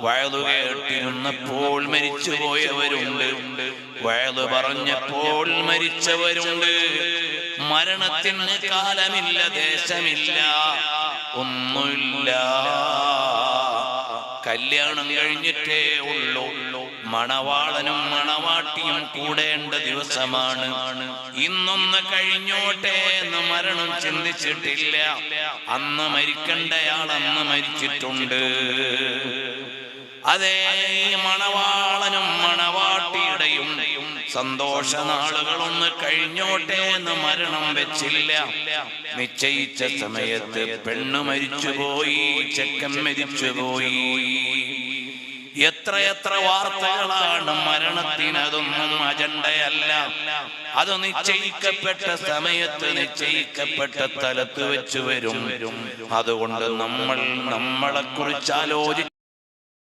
വഅദ് കേട്ടിരുന്നപ്പോൾ മരിച്ചുപോയവരുണ്ട്, വഅദ് പറഞ്ഞപ്പോൾ മരിച്ചവരുണ്ട്. മരണത്തിന് കാലമില്ല, ദേശമില്ല, ഒന്നുമില്ല. കല്യാണം കഴിഞ്ഞിട്ടേ ഉള്ളൂ. മണവാളനും മണവാട്ടിയും കൂടേണ്ട ദിവസമാണ്. ഇന്നൊന്ന് കഴിഞ്ഞോട്ടെ എന്ന് മരണം ചിന്തിച്ചിട്ടില്ല. അന്ന് മരിക്കണ്ടയാൾ അന്ന് മരിച്ചിട്ടുണ്ട്. അതേ, മണവാളനും മണവാട്ടിയുടെയും സന്തോഷ നാളുകളൊന്ന് കഴിഞ്ഞോട്ടെ എന്ന് മരണം വെച്ചില്ല. നിശ്ചയിച്ച സമയത്ത് പെണ്ണ് മരിച്ചുപോയി, ചെക്കൻ മരിച്ചുപോയി. എത്രയെത്ര വാർത്തകളാണ് മരണത്തിന്. അതൊന്നും അജണ്ടയല്ല. അത് നിശ്ചയിക്കപ്പെട്ട സമയത്ത് നിശ്ചയിക്കപ്പെട്ട സ്ഥലത്ത് വെച്ച് വരും. അതുകൊണ്ട് നമ്മളെ കുറിച്ച് ആലോചിച്ച്